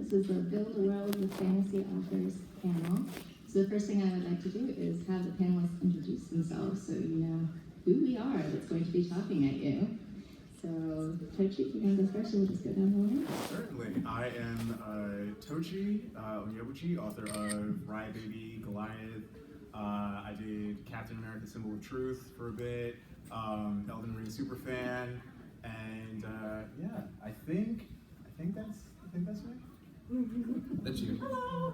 This is the Build a World with Fantasy Authors panel. So the first thing I would like to do is have the panelists introduce themselves so you know who we are that's going to be talking at you. So, Tochi, if you want to go first, we'll just go down the line. Certainly. I am Tochi, Onyebuchi, author of Riot Baby, Goliath. I did Captain America: Symbol of Truth for a bit, Elden Ring superfan, and yeah, I think that's me. That's you. Hello.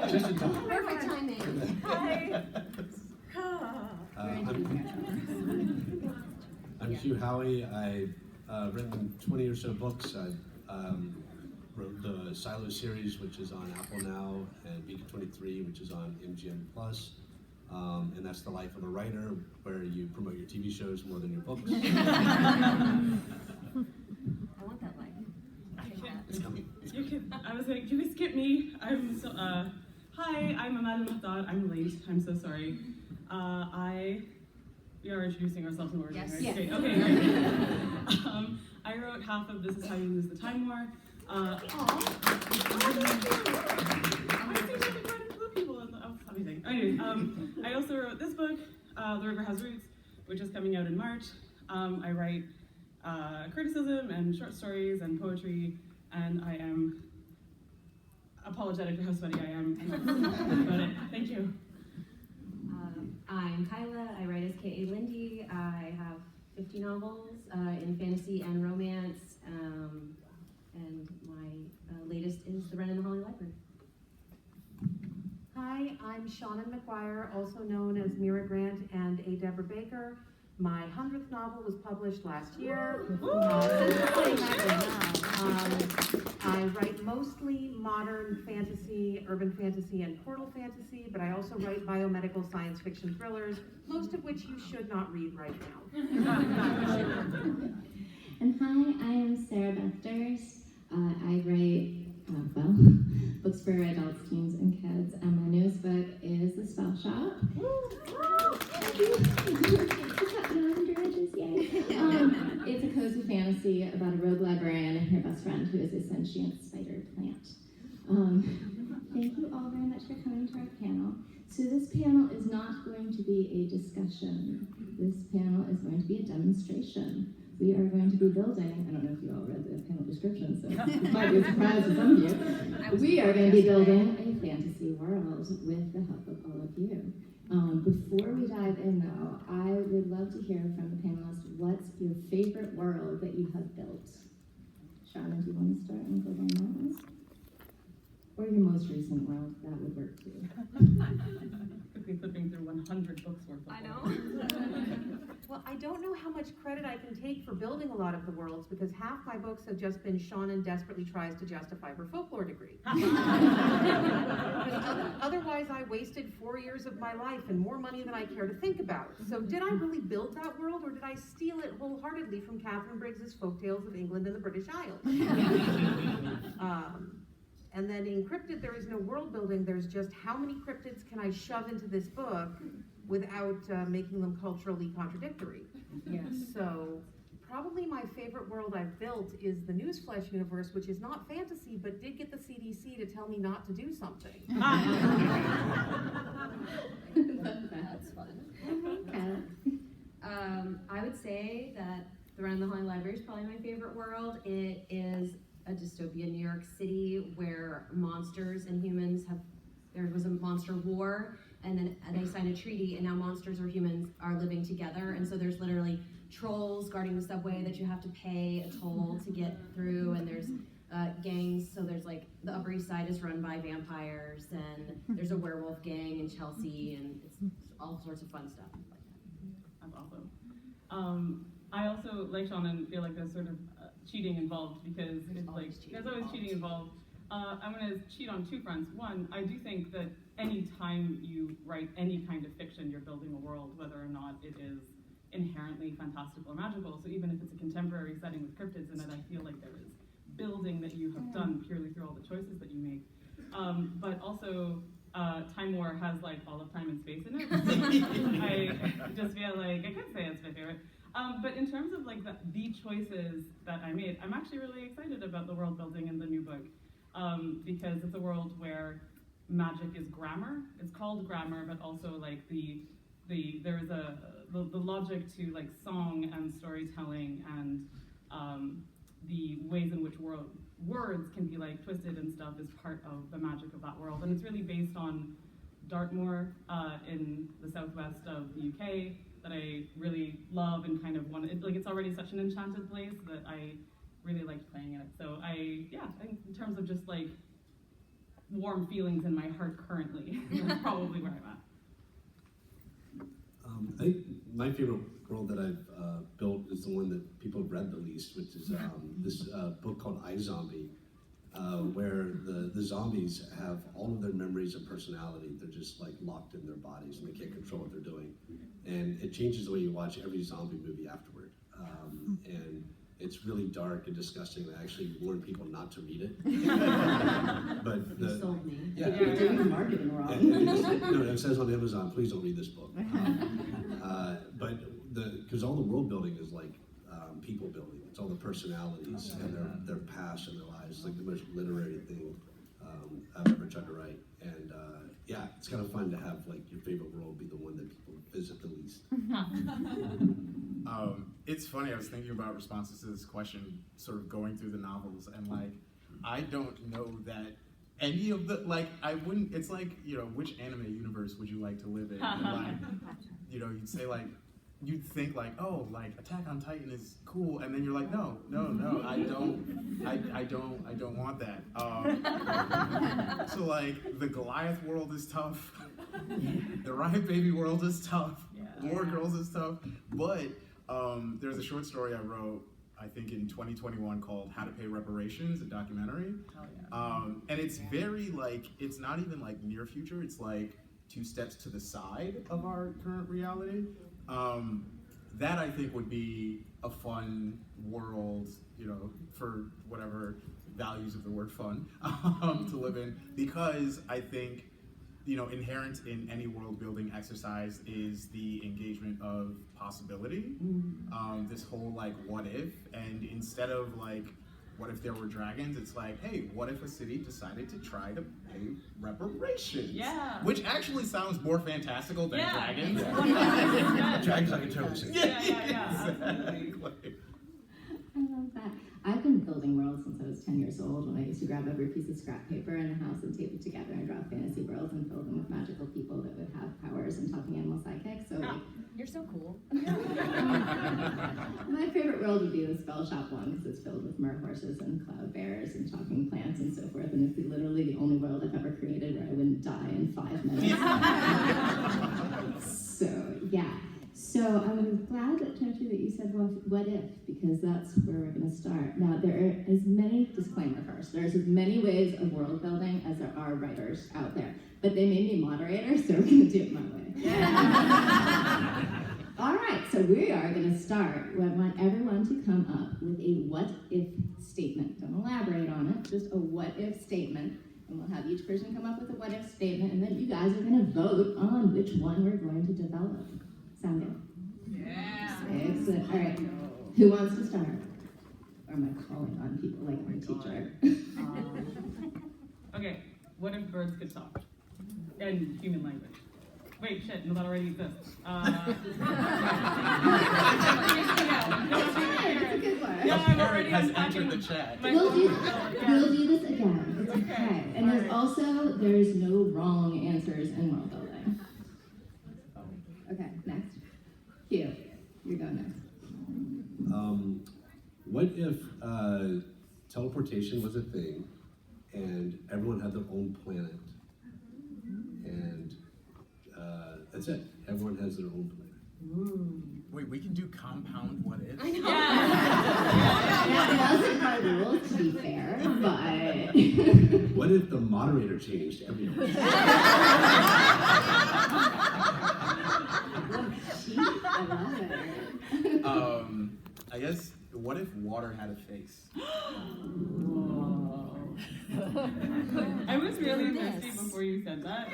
Just in time. Perfect timing. Hi. I'm Hugh Howey. I've written 20 or so books. I wrote the Silo series, which is on Apple now, and Beacon 23, which is on MGM Plus. And that's the life of a writer, where you promote your TV shows more than your books. I want that life. It's coming. I was like, you can skip me. I'm so, hi, I'm Amal El-Mohtar. I'm late. I'm so sorry. We are introducing ourselves in order, Yes. right? Yes. Okay, great. I wrote half of This Is How You Lose the Time War. I think quite a few people in the amazing. Anyways, I also wrote this book, The River Has Roots, which is coming out in March. I write criticism and short stories and poetry, and I am apologetic for how sweaty I am about it. Thank you. I'm Kyla. I write as K.A. Linde. I have 50 novels in fantasy and romance, and my latest is The Wren in the Holly Library. Hi, I'm Seanan McGuire, also known as Mira Grant and A. Deborah Baker. My 100th novel was published last year. I write mostly modern fantasy, urban fantasy, and portal fantasy, but I also write biomedical science fiction thrillers, most of which you should not read right now. And hi, I am Sarah Beth Durst. I write, books for adults, teens, and kids, and my newest book is The Spell Shop. It's a cozy fantasy about a rogue librarian and her best friend who is a sentient spider plant. Thank you all very much for coming to our panel. So this panel is not going to be a discussion. This panel is going to be a demonstration. We are going to be building, I don't know if you all read the panel description, so it might be a surprise to some of you. We are going to be building a fantasy world with the help of all of you. Before we dive in though, I would love to hear from the panelists, what's your favorite world that you have built? Seanan, do you want to start and go down that one? Or your most recent world, that would work too. Quickly flipping through 100 books worth of I books. know. Well, I don't know how much credit I can take for building a lot of the worlds because half my books have just been Seanan desperately tries to justify her folklore degree. Otherwise, I wasted 4 years of my life and more money than I care to think about. So did I really build that world, or did I steal it wholeheartedly from Catherine Briggs's Folktales of England and the British Isles? And then in Cryptid, there is no world building. There's just how many cryptids can I shove into this book without making them culturally contradictory. Yes. So probably my favorite world I've built is the Newsflesh universe, which is not fantasy, but did get the CDC to tell me not to do something. That's fun. I would say that The Wren in the Holly Library is probably my favorite world. It is a dystopian New York City where monsters and humans there was a monster war, and then they signed a treaty, and now monsters or humans are living together, and so there's literally trolls guarding the subway that you have to pay a toll to get through, and there's gangs, so there's like, the Upper East Side is run by vampires, and there's a werewolf gang in Chelsea, and it's all sorts of fun stuff like that. That's awesome. I also, like Seanan, feel like there's sort of cheating involved because there's always cheating involved. I'm going to cheat on two fronts. One, I do think that any time you write any kind of fiction, you're building a world, whether or not it is inherently fantastical or magical. So even if it's a contemporary setting with cryptids in it, I feel like there is building that you have done purely through all the choices that you make. But also, Time War has like all of time and space in it. I just feel like, I could say it's my favorite. But in terms of like the choices that I made, I'm actually really excited about the world building in the new book, because it's a world where magic is grammar. It's called grammar, but also like the logic to like song and storytelling and the ways in which words can be like twisted and stuff is part of the magic of that world. And it's really based on Dartmoor in the southwest of the UK that I really love and kind of wanted. Like it's already such an enchanted place that I really liked playing in it. So I think in terms of just like warm feelings in my heart currently, that's probably where I'm at. I think my favorite world that I've built is the one that people have read the least, which is this book called iZombie, where the zombies have all of their memories and personality. They're just like locked in their bodies and they can't control what they're doing. And it changes the way you watch every zombie movie afterward. And it's really dark and disgusting. I actually warn people not to read it. But You sold me. Yeah. You're doing the marketing wrong. No, it says on Amazon, please don't read this book. But because all the world building is like people building. It's all the personalities and their past and their lives. It's like the most literary thing I've ever tried to write. And yeah, it's kind of fun to have like your favorite world be the one that people visit the least. It's funny, I was thinking about responses to this question, sort of going through the novels, and like, I don't know that any of the, like, I wouldn't, it's like, you know, which anime universe would you like to live in? And like, you know, you'd say like, you'd think like, oh, like Attack on Titan is cool, and then you're like, no, I don't want that. So like, the Goliath world is tough, the Riot Baby world is tough, War Girls is tough, but there's a short story I wrote, I think in 2021, called How to Pay Reparations, a documentary. And it's very like, it's not even like near future, it's like 2 steps to the side of our current reality. That I think would be a fun world, you know, for whatever values of the word fun, to live in, because I think, you know, inherent in any world building exercise is the engagement of possibility. This whole like, what if, and instead of like, what if there were dragons? It's like, hey, what if a city decided to try to pay reparations? Yeah. Which actually sounds more fantastical than dragons. Dragons I can totally see. Exactly. I love that. I've been building worlds since I was 10 years old, when I used to grab every piece of scrap paper in the house and tape it together and draw fantasy worlds and fill them with magical people that would have powers and talking animal sidekicks. So like, You're so cool. my favorite world would be the Spell Shop one, because it's filled with mer horses and cloud bears and talking plants and so forth, and it's literally the only world I've ever created where I wouldn't die in 5 minutes. So yeah. So I'm glad that, Tochi, that you said, well, what if, because that's where we're going to start. Now, there are as many, disclaimer first, there's as many ways of world building as there are writers out there, but they made me moderator, so we're going to do it my way. All right, so we are going to start. I want everyone to come up with a what if statement. Don't elaborate on it, just a what if statement. And we'll have each person come up with a what if statement, and then you guys are going to vote on which one we're going to develop. Sound good? Yeah. Excellent. All right. Who wants to start? Or am I calling on people like my teacher? Okay, what if birds could talk? In human language. Wait, shit, no, that already exists. It's a good one. A parrot has entered the chat. We'll do this again. It's okay. And there's no wrong answers in world building. Okay, next. Hugh, you go next. What if teleportation was a thing and everyone had their own planet? And that's it. Everyone has their own planet. Wait, we can do compound what if? I know. That wasn't my rules, to be fair, but... What if the moderator changed everything? I love it. I guess, what if water had a face? I was really thirsty before you said that.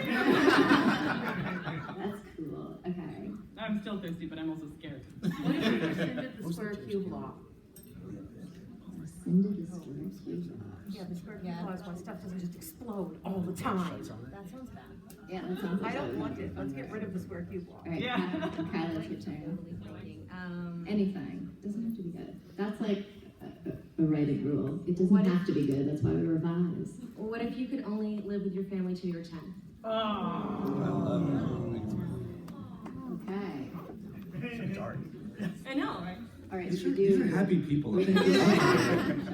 That's cool. Okay. I'm still thirsty, but I'm also scared. What if you rescinded the square cube law? Rescinded the square cube law. Yeah, the square cube law is when stuff doesn't just explode all the time. That sounds bad. Yeah, that sounds like I don't want it. Let's get rid of the square cube law. All right, Yeah. Kyla's your turn. Um, Anything. Doesn't have to be good. That's like a writing rule. It doesn't What if- have to be good. That's why we revise. what if you could only live with your family till you're 10? Oh. Okay. So dark. I know, right? All right, These so are, we these do. are happy people. We're gonna do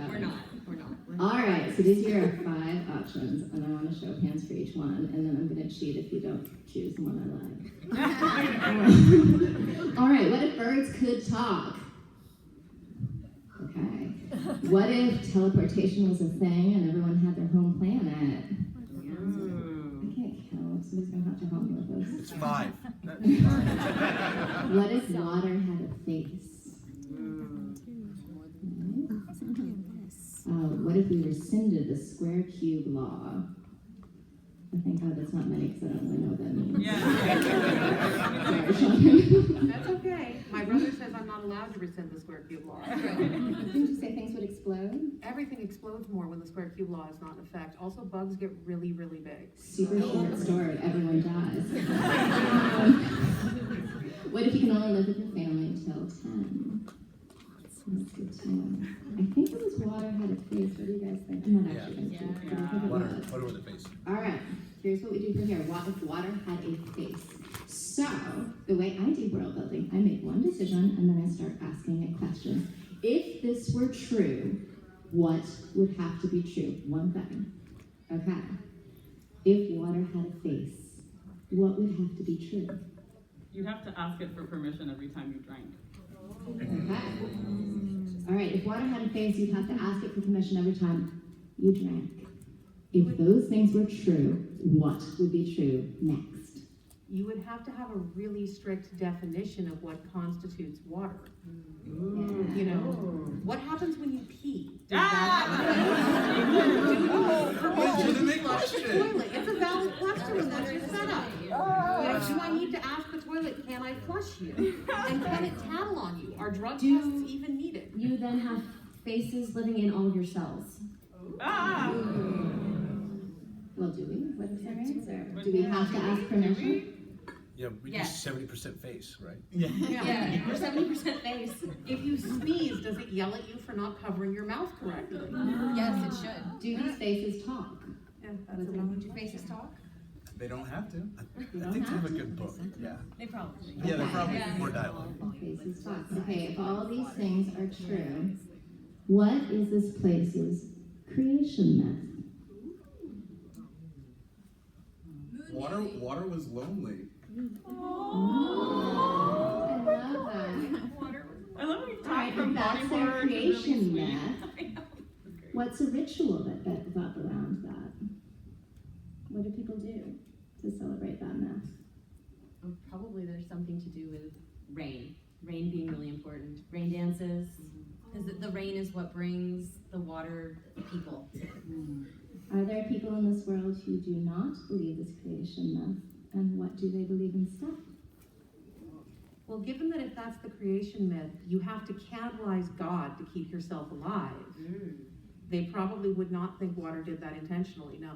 We're not. We're not. All right, so these are your 5 options, and I want to show of hands for each one, and then I'm going to cheat if you don't choose the one I like. All right, what if birds could talk? Okay. What if teleportation was a thing and everyone had their home planet? I can't count. Somebody's going to have to help me with this. It's 5. What if water had a face? What if we rescinded the square cube law? I thank God that's not many because I don't really know what that means. Yeah. Sorry, Sean. That's okay. My brother says I'm not allowed to rescind the square cube law. Didn't you say things would explode? Everything explodes more when the square cube law is not in effect. Also, bugs get really, really big. Super short story. Everyone dies. What if you can only live with your family until 10? That's good to know. I think it was water had a face. What do you guys think? I'm not actually going to do it. but I think it Water, was. water with a face. All right, here's what we do from here. What if water had a face? So, the way I do world building, I make one decision and then I start asking it questions. If this were true, what would have to be true? One thing. Okay. If water had a face, what would have to be true? You'd have to ask it for permission every time you drank. Okay. All right, if water had a face, you'd have to ask it for permission every time you drank. If those things were true, what would be true next? You would have to have a really strict definition of what constitutes water. You know, what happens when you pee? Does that Legitimate flush the question. toilet? It's a valid question, and that's your setup. You know, do I need to ask the toilet, can I flush you? And can it tattle on you? Are drug tests even needed? You then have faces living in all of your cells. Ah! Well, do we? What is our answer? What Do we have to ask permission? Yeah, we Yes. do 70% face, right? Yeah, you're 70% face. If you sneeze, does it yell at you for not covering your mouth correctly? Yes, it should. Do these faces talk? Yeah, that's a wrong Do faces talk? They don't have to. I think they have a good book. Yeah. They probably. Yeah, they're probably Yeah. More dialogue. Faces talk. Okay, if all these things are true, what is this place's creation myth? Water was lonely. I love that. I love when you All right, talk from if that's body their horror to really creation sweet. myth, what's a ritual that's up around that? What do people do to celebrate that myth? Probably there's something to do with rain. Rain being really important. Rain dances. Because the rain is what brings the water to people. Are there people in this world who do not believe this creation myth? And what do they believe instead? Well, given that if that's the creation myth, you have to cannibalize God to keep yourself alive. They probably would not think water did that intentionally, no.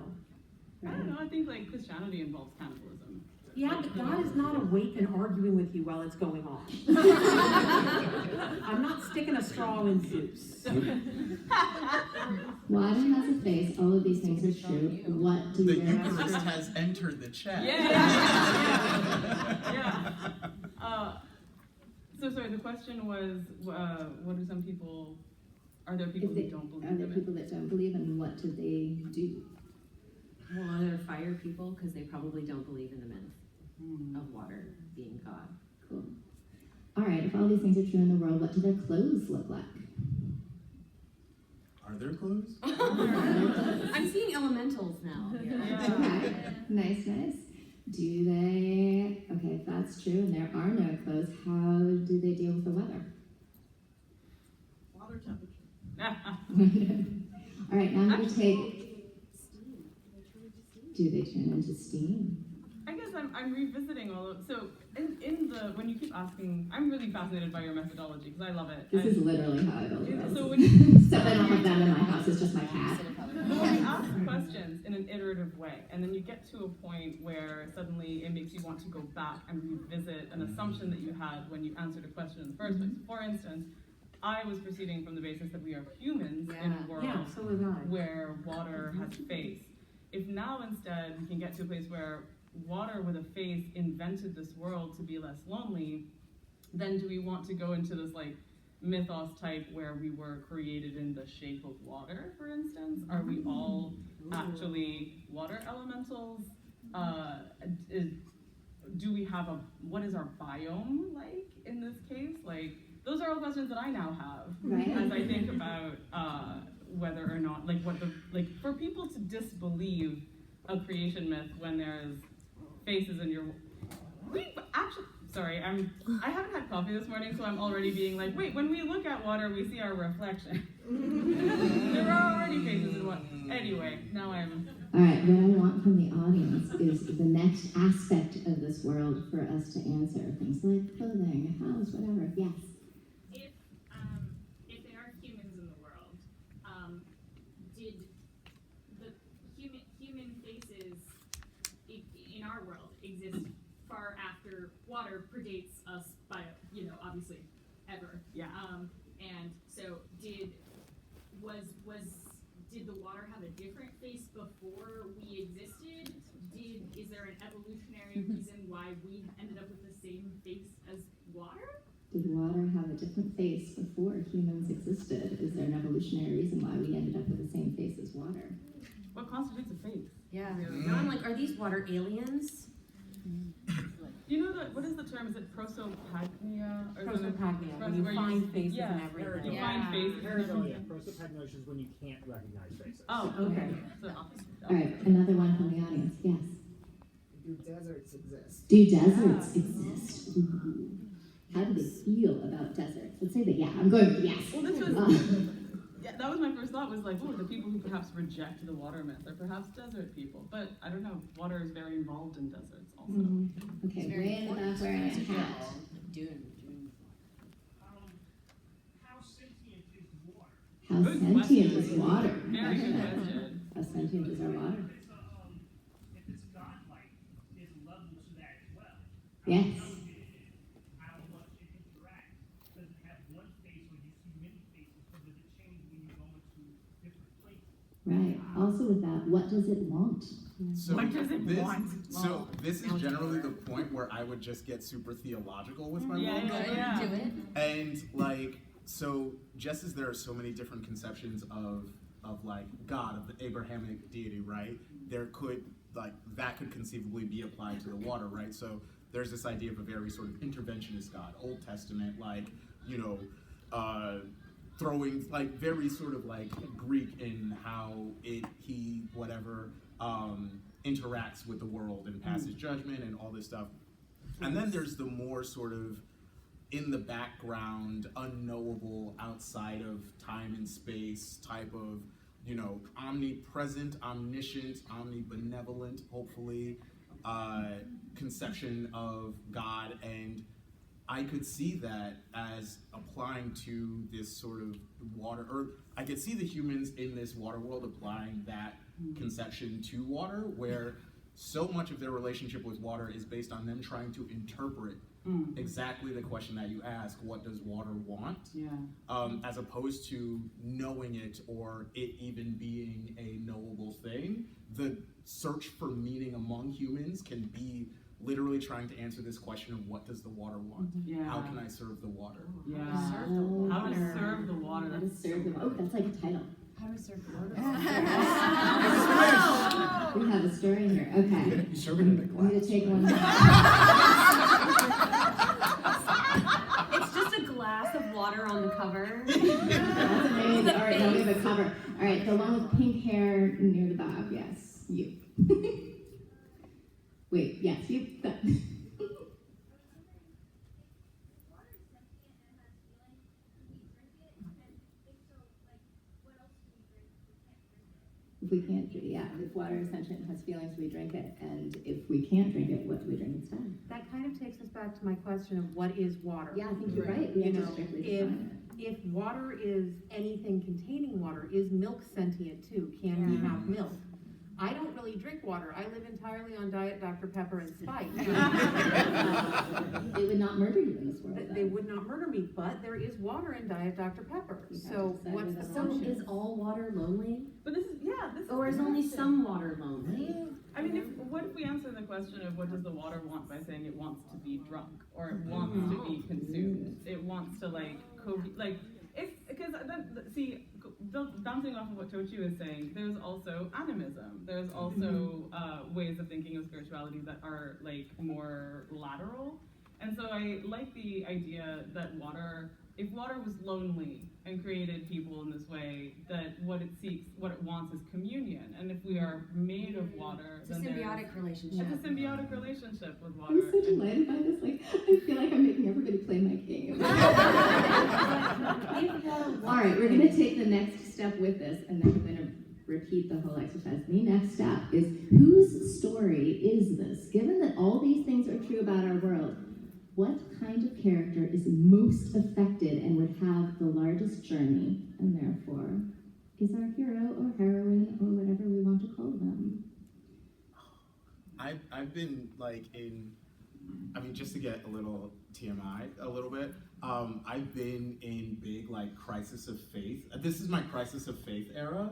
I don't know, I think like Christianity involves cannibalism. Yeah, but God is not awake and arguing with you while it's going on. I'm not sticking a straw in Zeus. Water has a face, all of these things are true. What do The you Eucharist has entered the chat. Yeah. So sorry, the question was, what do some people, are there people who don't believe Are there in it? people that don't believe, and what do they do? Well, are there fire people? Because they probably don't believe in the myth of water being God. Cool. All right, if all these things are true in the world, what do their clothes look like? Are there clothes? I'm seeing elementals now. Okay, nice. Do they, okay, if that's true and there are no clothes, how do they deal with the weather? Water temperature. All right, now I'm going to take Do they turn into steam? I guess I'm revisiting all of, so in the, when you keep asking, I'm really fascinated by your methodology, because I love it. This is literally how I build worlds. So when you, Except I don't have them in my house, it's just my cat. when you ask questions in an iterative way, and then you get to a point where suddenly it makes you want to go back and revisit an assumption that you had when you answered a question in the first place. For instance, I was proceeding from the basis that we are humans in a world so was I. where water has face. If now instead we can get to a place where water with a face invented this world to be less lonely, then do we want to go into this like mythos type where we were created in the shape of water, for instance? Are we all actually water elementals? Do we have what is our biome like in this case? Like, those are all questions that I now have Right. as I think about whether or not, for people to disbelieve a creation myth when there's faces in your, sorry, I haven't had coffee this morning, so I'm already being like, wait, when we look at water, we see our reflection. There are already faces in water. Anyway, now I'm... All right, what I want from the audience is the next aspect of this world for us to answer. Things like clothing, house, whatever. Yes? If there are humans in the world, did the human faces in our world exist far after water predates us by, obviously, ever? Yeah. And so did the water have a different face before we existed? Is there an evolutionary reason why we ended up with the same face as water? Did water have a different face before humans existed? Is there an evolutionary reason why we ended up with the same face as water? What constitutes a face? Yeah. Now I'm like, are these water aliens? You know what is the term? Is it prosopagnia? Or Prosopagnia, when you where find faces yeah, and everything. You find faces. Prosopagnosia is when you can't recognize faces. Oh, Okay. So, All right, another one from the audience. Yes? Do deserts exist? Do deserts exist? Ooh. How do they feel about deserts? Let's say that, yeah, I'm going with yes. well, this was... Yeah, that was my first thought, was like, oh, the people who perhaps reject the water myth are perhaps desert people. But I don't know, water is very involved in deserts also. Okay, way in the back wearing a hat. How sentient is water? How Good sentient question. is water? Very good question. How sentient is our water? If it's godlike, there's a level to that as well. Yes. How much it interacts. Does it have one face or do you see many faces? So does it change when you go into different places? Right. Also with that, what does it want? So What does it want? So this is generally the point where I would just get super theological with my Yeah, work. yeah. Do it. And like, so just as there are so many different conceptions of like God, of the Abrahamic deity, right? There could, like, that could conceivably be applied to the water, right? So there's this idea of a very sort of interventionist God, Old Testament, like, throwing, like, very sort of like Greek in how he interacts with the world and passes judgment and all this stuff. And then there's the more sort of in the background, unknowable, outside of time and space type of, omnipresent, omniscient, omnibenevolent, hopefully, conception of God. And I could see that as applying to this sort of water, or I could see the humans in this water world applying that conception to water, where so much of their relationship with water is based on them trying to interpret exactly the question that you ask, what does water want? Yeah. As opposed to knowing it or it even being a knowable thing. The search for meaning among humans can be literally trying to answer this question of what does the water want? Yeah. How can I serve the water? Yeah. Serve the water. How to serve the water. How to serve the water. Oh, that's like a title. How to serve water? We have a story here. Okay. You serve it in a I'm going to glass. take one. It's just a glass of water on the cover. That's amazing. All right, now we have a cover. All right, the one with pink hair near the bow. Yes, you. Wait, yes, you. If we can't, if water is sentient and has feelings, we drink it, and if we can't drink it, what do we drink instead? That kind of takes us back to my question of what is water? Yeah, I think you're right. We You have to know, strictly if, define it. if water is anything containing water, is milk sentient too? Can we have milk? I don't really drink water. I live entirely on Diet Dr. Pepper and Sprite. They would not murder you in this world. They would not murder me, but there is water in Diet Dr. Pepper. You have So to decide what's with the that. So function? is all water lonely? But this is, this Or is only some water lonely? I mean, what if we answer the question of what does the water want by saying it wants to be drunk, or it wants to be consumed, it wants to because see, bouncing off of what Tochi was saying, there's also animism. There's also ways of thinking of spirituality that are like more lateral, and so I like the idea that if water was lonely and created people in this way, that what it wants is communion. And if we are made of water, It's a then symbiotic relationship. it's a symbiotic relationship with water. I'm so delighted by this. Like, I feel like I'm making everybody play my game. All right, we're gonna take the next step with this, and then we're gonna repeat the whole exercise. The next step is, whose story is this? Given that all these things are true about our world, what kind of character is most affected and would have the largest journey, and therefore is our hero or heroine or whatever we want to call them? I've been just to get a little TMI a little bit, I've been in big crisis of faith. This is my crisis of faith era.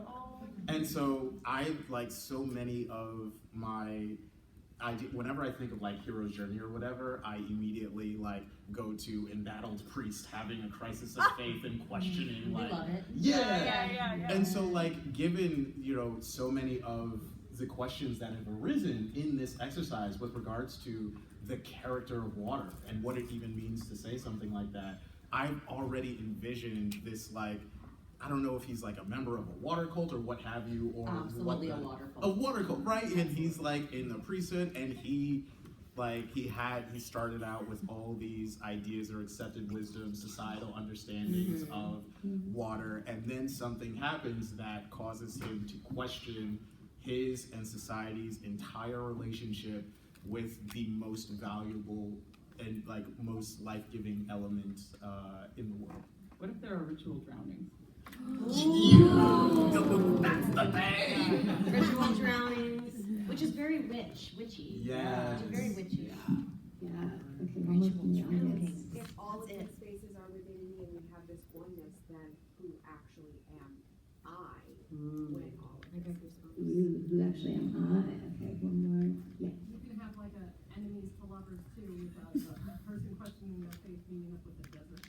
And so so many of my whenever I think of hero's journey or whatever, I immediately go to embattled priest having a crisis of faith and questioning We love it. Yeah. And so given so many of the questions that have arisen in this exercise with regards to the character of water and what it even means to say something like that, I've already envisioned this I don't know if he's a member of a water cult or what have you, or Absolutely a water cult. A water cult, right? And he's in the priesthood, and he started out with all these ideas or accepted wisdom, societal understandings of water, and then something happens that causes him to question his and society's entire relationship with the most valuable and most life-giving element in the world. What if there are ritual drownings? That's the thing! Ritual drownings, which is very witchy. Yes. Very witchy. Yeah. Okay, one more from the audience. If all of these spaces are within me and we have this oneness, then who actually am I when all of this is Who actually am I? Okay, one more. Yeah. You can have a enemies to lovers too, with a person questioning their faith meeting up with the desert.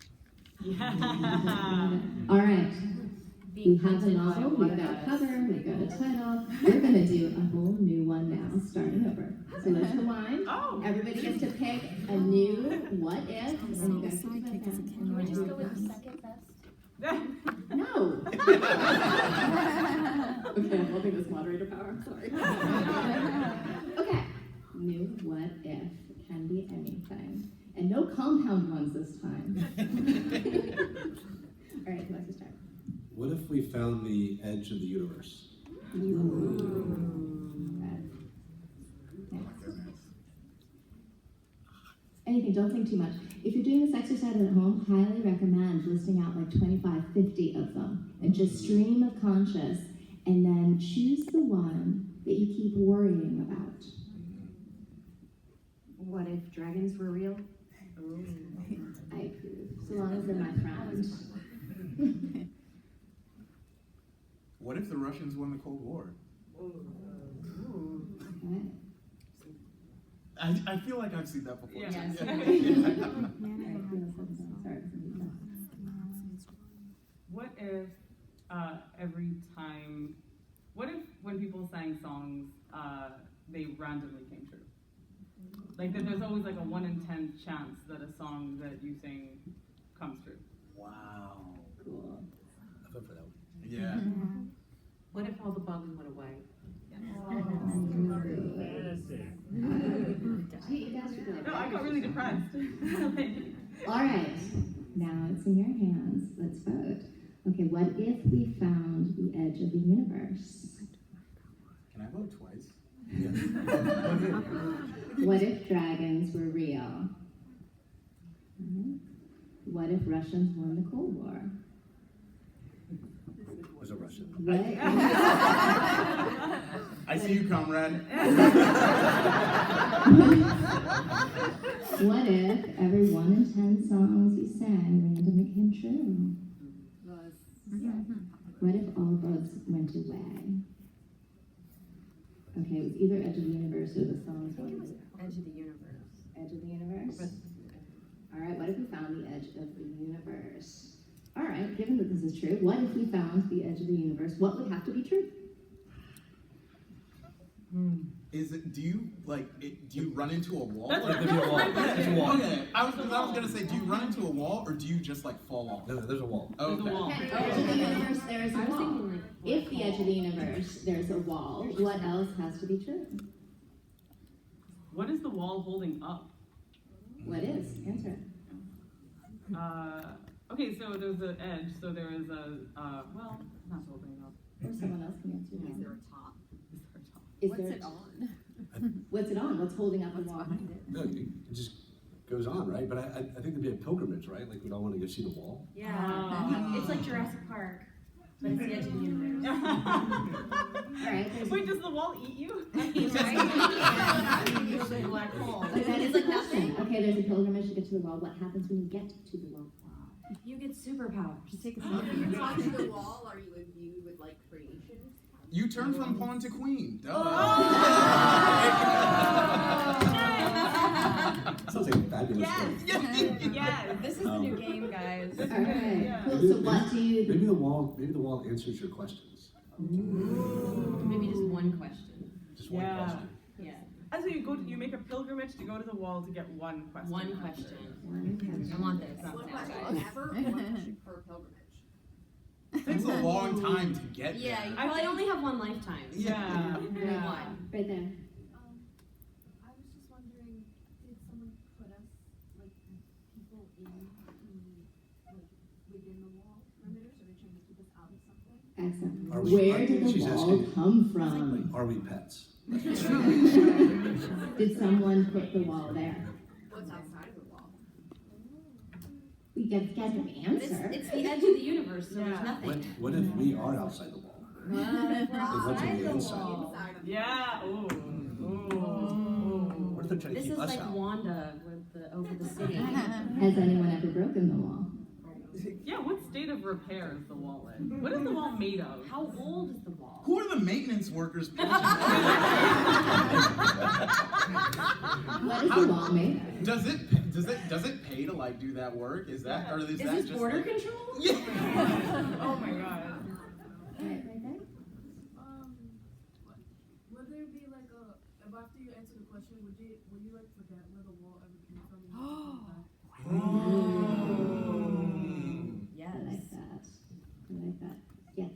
All right. We have a novel, we've got a cover, we've got a title. We're gonna do a whole new one now, starting over. So let's rewind. Everybody gets to pick a new what if, and you guys can do that. Can we just go with the second best? No. Okay, I'm holding this moderator power, I'm sorry. Okay, new what if can be anything. And no compound ones this time. All right, who wants to start? What if we found the edge of the universe? Anything, don't think too much. If you're doing this exercise at home, highly recommend listing out 25, 50 of them and just stream of conscious, and then choose the one that you keep worrying about. What if dragons were real? I approve, so long as they're my friend. What if the Russians won the Cold War? Okay. I feel like I've seen that before. Yes. What if when people sang songs, they randomly came true? There's always a 1 in 10 chance that a song that you sing comes true. Wow. Cool. I'll go for that one. Yeah. What if all the bugs went away? No, I got really depressed. All right, now it's in your hands. Let's vote. Okay, what if we found the edge of the universe? vote twice. What if dragons were real? What if Russians won the Cold War? Was a Russian. What? I see you, comrade. What if every 1 in 10 songs you sang randomly came true? What if all bugs went away? Okay, it was either Edge of the Universe or the songs. Edge of the universe. Edge of the Universe? All right, what if we found the edge of the universe? All right, given that this is true, what if we found the edge of the universe? What would have to be true? Do you run into a wall? That's There's a wall. There's a wall. Okay, I was gonna say, do you run into a wall or do you just like fall off? No, there's a wall. Okay. There's a wall. Okay, edge of the universe, there is a I was wall. thinking like. If the edge of the universe, there's a wall, what else has to be true? What is the wall holding up? What is? Answer it. Okay, so there's an edge, so there is a, well, not holding up. Or someone else can answer Is that. there a top? Is What's there it on? What's it on? What's holding up the wall? No, it just goes on, right? But I think there'd be a pilgrimage, right? Like we'd all want to go see the wall. Yeah. It's like Jurassic Park, but it's the edge of the universe. All right. there's- Wait, does the wall eat you? It's a black hole. But that is a question. Okay, there's a pilgrimage to get to the wall. What happens when you get to the wall? You get superpowers. If you touch the wall, are you imbued with like creation? You turn from pawn to queen. Duh. Sounds like a fabulous Yes. story. Yes. This is the new game, guys. All right. Yeah. Cool. So what do you? Maybe the wall answers your questions. Maybe just one question. Just one Yeah. question. Yeah. And so you make a pilgrimage to go to the wall to get one question. One question. One question. I want this. Not One that, question guys. ever or one question per pilgrimage? It takes a long time to get Yeah, there. you probably only have one lifetime. Yeah. Yeah. One. Right there. I was just wondering, did someone put us, like, people in like, within the wall perimeter, so they're trying to keep us out of something? Excellent. Are we- Where did the she's wall asking- come from? Are we pets? Did someone put the wall there? What's outside of the wall? We get an But answer. it's the edge of the universe, so there's Yeah. nothing. What if we are outside the wall? We're what's on outside the the inside? wall. Inside of the Yeah. Ooh. What if they're trying to This keep is us like out? Wanda with the over the city. Has anyone ever broken the wall? Yeah, what state of repair is the wall in? What is the wall made of? How old is the wall? Who are the maintenance workers? What is the wall made of? Does it pay to like do that work? Is that or is Is that this just border like, control? Yeah. Oh my god. Right there. Would there be like after you answer the question, would you like forget where the wall ever came from? I like that. I like that. Yes.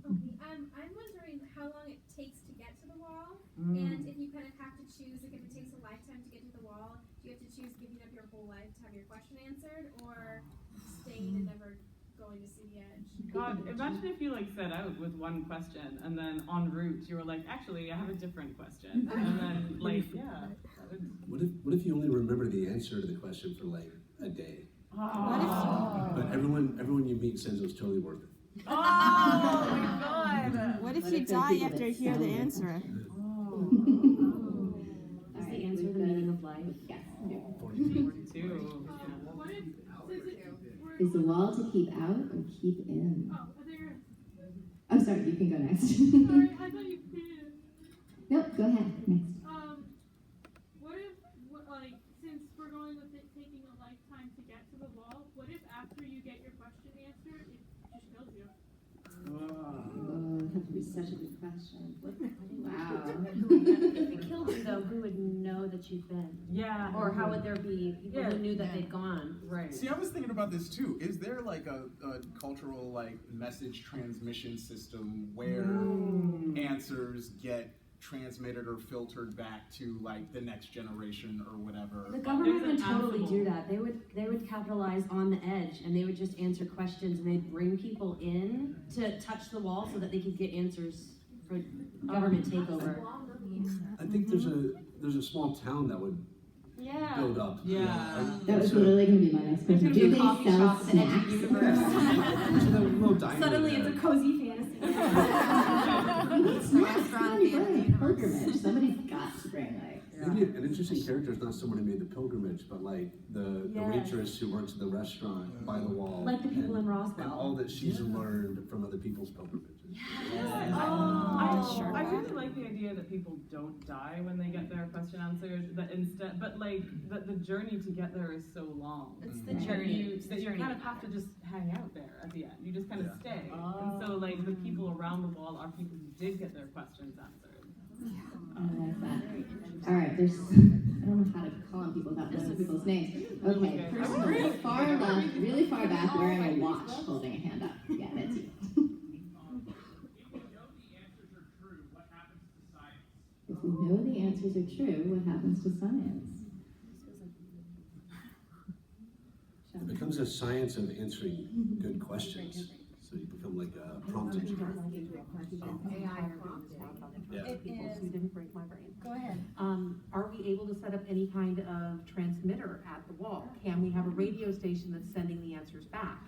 Okay, I'm wondering how long it takes to get to the wall, and if you kind of have to choose, like if it takes a lifetime to get to the wall, do you have to choose giving up your whole life to have your question answered, or staying and never going to see the edge? God, imagine if you like set out with one question and then en route you were like, actually, I have a different question, and then like, yeah. That would... What if you only remember the answer to the question for like a day? Oh. But everyone you meet says it was totally worth it. Oh my god. What if What you if there's die people after that you hear the sell it? answer? Is the answer the meaning of life? Yes. 42. What if, Is the wall to keep out or keep in? oh, are there, I'm sorry, you can go next. sorry, I thought you did. Nope, go ahead. Next. Like, since we're going with it taking a lifetime to get to the wall, what if after you get your question answered, it just kills you? Oh, that would be such a good question. Wow. If it killed you though, who would know that you've been? Yeah. Or how would there be people Yeah. who knew that they'd gone? Right. See, I was thinking about this too. Is there like a cultural like message transmission system where answers get transmitted or filtered back to like the next generation or whatever? The government would There's an totally Ansible. do that. They would capitalize on the edge, and they would just answer questions, and they'd bring people in to touch the wall so that they could get answers for government takeover. I think there's a small town that would build up. Yeah. That was literally going to be my next There's question. gonna be Do a they coffee sell shop at the edge of snacks? the universe. There's a little diner Suddenly there. it's a cozy fantasy. Snacks Restaurant can at the end of the be universe. pilgrimage. Somebody's got to bring like. Maybe an interesting character is not someone who made the pilgrimage, but like the waitress who works at the restaurant by the wall. Like the people in And Roswell. all that she's learned from other people's pilgrimages. I really like the idea that people don't die when they get their question answered. That instead, but like that the journey to get there is so long. It's the That journey. you kind of have to just hang out there at the end. You just kind of stay. And so like the people around the wall are people who did get their questions answered. I like that. All right, there's. I don't know how to call on people without knowing people's names. Okay, person far left, really far back, wearing a watch, holding a hand up. Yeah, that's you. If we know the answers are true, what happens to science? It becomes a science of answering good questions. So you become like a prompt engineer. AI prompt. Yeah. So you didn't break my brain. Go ahead. Are we able to set up any kind of transmitter at the wall? Can we have a radio station that's sending the answers back?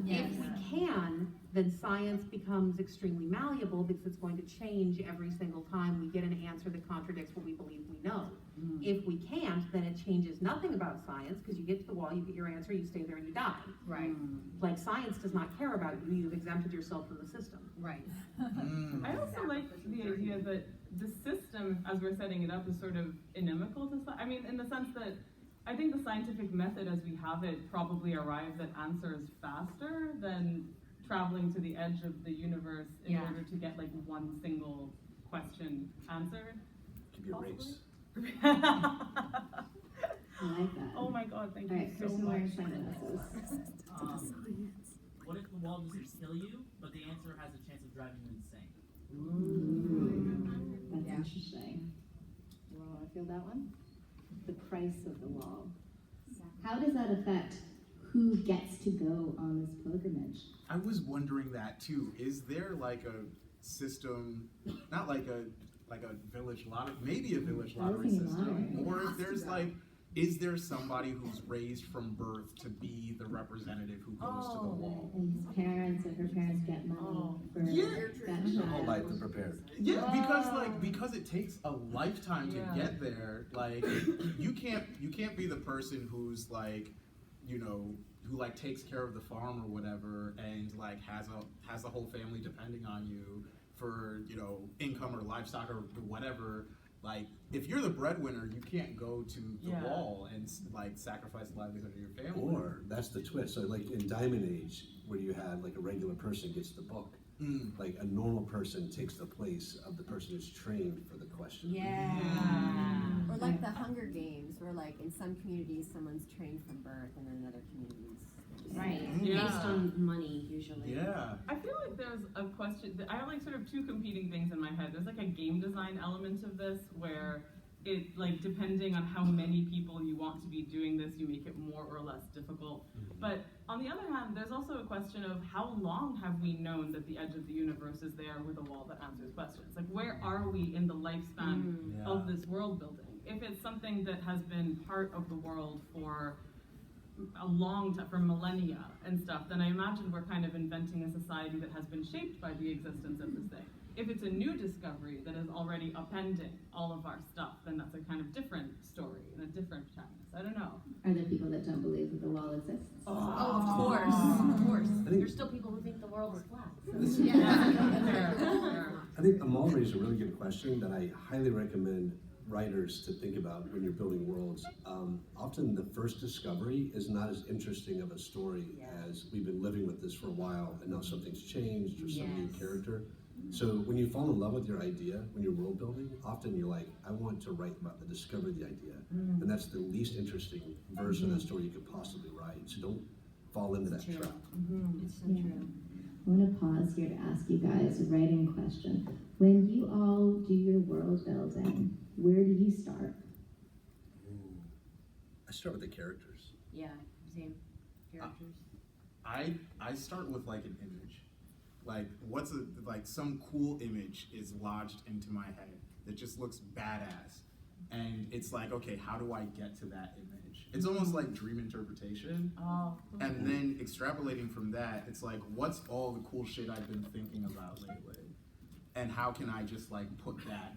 If we can, then science becomes extremely malleable because it's going to change every single time we get an answer that contradicts what we believe we know. If we can't, then it changes nothing about science because you get to the wall, you get your answer, you stay there and you die. Right. Like science does not care about you, you've exempted yourself from the system. Right. I also like the idea that the system, as we're setting it up, is sort of inimical to I mean, in the sense that I think the scientific method as we have it probably arrives at answers faster than traveling to the edge of the universe in order to get like one single question answered. Could be a race. I like that. Oh my god, thank All you right, so person much. wearing sunglasses. What if the wall doesn't kill you, but the answer has a chance of driving you insane? That's interesting. Well, I feel that one. The price of the wall. How does that affect who gets to go on this pilgrimage? I was wondering that too. Is there like a system, not like a village lottery, maybe a village lottery system, or if there's like, is there somebody who's raised from birth to be the representative who goes to the wall? And his parents or her parents get money for that Their whole child. life is prepared. Yeah, because it takes a lifetime to get there. Like you can't be the person who's like, you know, who like takes care of the farm or whatever and like has a whole family depending on you for, you know, income or livestock or whatever. Like if you're the breadwinner, you can't go to the wall and like sacrifice the livelihood of your family. Or that's the twist. So like in Diamond Age, where you had like a regular person gets the book, like a normal person takes the place of the person who's trained for the question. Or like the Hunger Games, where like in some communities someone's trained from birth, and in other communities. Right. Yeah. Based on money, usually. Yeah. I feel like there's a question, I have like sort of two competing things in my head. There's like a game design element of this where it, like, depending on how many people you want to be doing this, you make it more or less difficult. But on the other hand, there's also a question of how long have we known that the edge of the universe is there with a wall that answers questions? Like, where are we in the lifespan of this world building? If it's something that has been part of the world for a long time, for millennia and stuff, then I imagine we're kind of inventing a society that has been shaped by the existence of this thing. If it's a new discovery that is already appending all of our stuff, then that's a kind of different story and a different chance. I don't know. Are there people that don't believe that the wall exists? Oh, of course. Of course. There's still people who think the world is flat. I think Amal raised a really good question that I highly recommend writers to think about when you're building worlds. Often the first discovery is not as interesting of a story as we've been living with this for a while and now something's changed or some new character. So when you fall in love with your idea, when you're world building, often you're like, I want to write about the discovery of the idea. And that's the least interesting version of the story you could possibly write. So don't fall into that trap. It's so true. I want to pause here to ask you guys a writing question. When you all do your world building, where do you start? I start with the characters. Yeah, same. Characters. I start with like an image. Like, like some cool image is lodged into my head that just looks badass. And it's like, okay, how do I get to that image? It's almost like dream interpretation. Oh. And then extrapolating from that, it's like, what's all the cool shit I've been thinking about lately? And how can I just like put that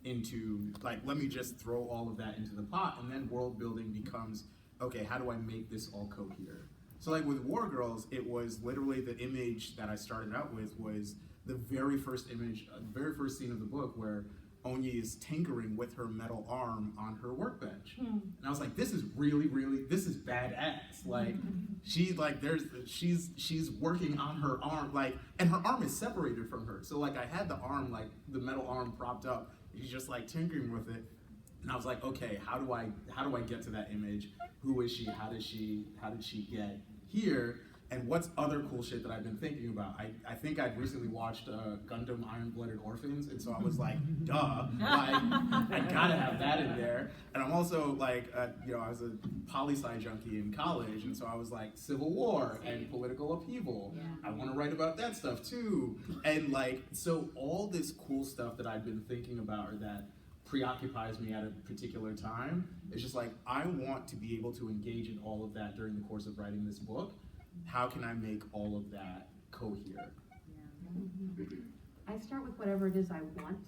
into, like, let me just throw all of that into the pot, and then world building becomes, okay, how do I make this all cohere? So like with War Girls, it was literally the image that I started out with was the very first image, very first scene of the book where Onye is tinkering with her metal arm on her workbench. And I was like, this is really, this is badass. Like, she's working on her arm, like, and her arm is separated from her. So like I had the arm, like the metal arm propped up, she's just like tinkering with it. And I was like, okay, how do I get to that image? Who is she? How did she get here? And what's other cool shit that I've been thinking about? I think I'd recently watched Gundam Iron-Blooded Orphans, and so I was like, duh, like, I gotta have that in there. And I'm also like, I was a poli-sci junkie in college, and so I was like, Civil War and political upheaval. I want to write about that stuff too. And like, so all this cool stuff that I've been thinking about, or that preoccupies me at a particular time, it's just like, I want to be able to engage in all of that during the course of writing this book. How can I make all of that cohere? I start with whatever it is I want.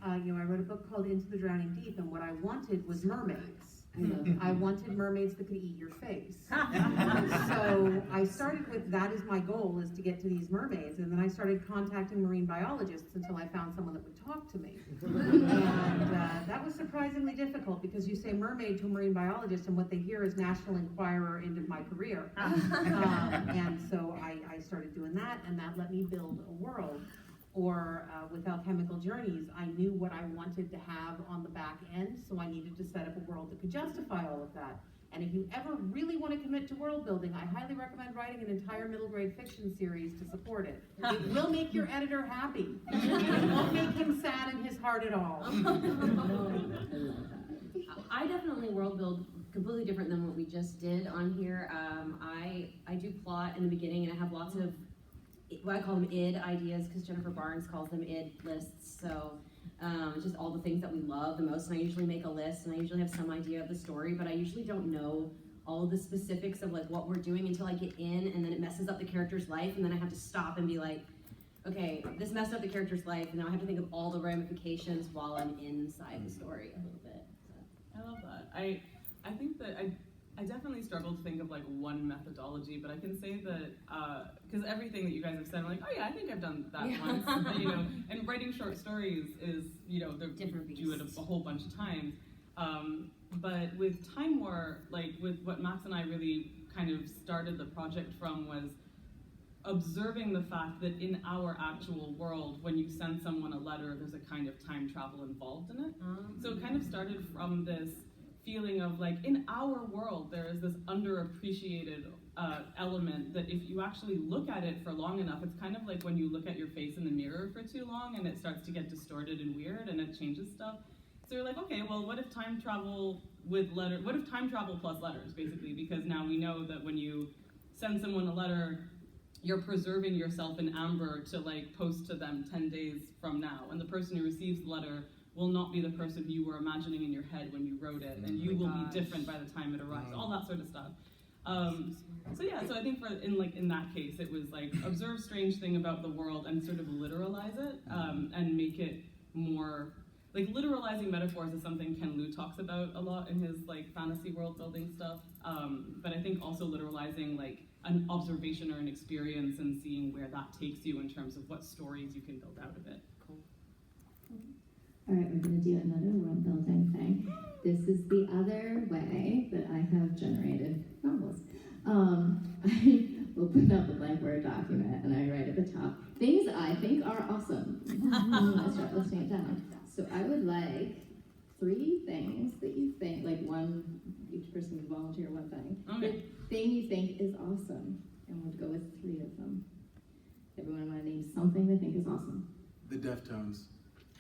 I wrote a book called Into the Drowning Deep, and what I wanted was mermaids. I wanted mermaids that could eat your face. So I started with, that is my goal, is to get to these mermaids, and then I started contacting marine biologists until I found someone that would talk to me. And that was surprisingly difficult, because you say mermaid to a marine biologist, and what they hear is National Enquirer, end of my career. And so I started doing that, and that let me build a world. Or with Alchemical Journeys, I knew what I wanted to have on the back end, so I needed to set up a world that could justify all of that. And if you ever really want to commit to world building, I highly recommend writing an entire middle grade fiction series to support it. It will make your editor happy. It won't make him sad in his heart at all. I definitely world build completely different than what we just did on here. I do plot in the beginning, and I have lots of what I call them id ideas, because Jennifer Barnes calls them id lists. So just all the things that we love the most, and I usually make a list, and I usually have some idea of the story, but I usually don't know all of the specifics of like what we're doing until I get in, and then it messes up the character's life, and then I have to stop and be like, okay, this messed up the character's life, and now I have to think of all the ramifications while I'm inside the story a little bit. So. I love that. I think that I definitely struggle to think of like one methodology, but I can say that because everything that you guys have said, I'm like, oh yeah, I think I've done that once. And writing short stories is, they're different. Do it a whole bunch of times. But with Time War, like with what Max and I really kind of started the project from was observing the fact that in our actual world, when you send someone a letter, there's a kind of time travel involved in it. So it kind of started from this feeling of like, in our world, there is this underappreciated element that if you actually look at it for long enough, it's kind of like when you look at your face in the mirror for too long and it starts to get distorted and weird and it changes stuff. So you're like, okay, well, what if time travel what if time travel plus letters, basically? Because now we know that when you send someone a letter, you're preserving yourself in amber to like post to them 10 days from now. And the person who receives the letter will not be the person you were imagining in your head when you wrote it, and you will be different by the time it arrives, all that sort of stuff. So I think in that case, it was like observe strange thing about the world and sort of literalize it, and make it more, like literalizing metaphors is something Ken Liu talks about a lot in his like fantasy world building stuff, but I think also literalizing like an observation or an experience and seeing where that takes you in terms of what stories you can build out of it. All right, we're going to do another world building thing. This is the other way that I have generated novels. I will put up a blank Word document and I write at the top, things I think are awesome. And I start listing it down. So I would like 3 things that you think, like each person would volunteer one thing. Okay. The thing you think is awesome, and we'll go with 3 of them. Everyone want to name something they think is awesome. The Deftones.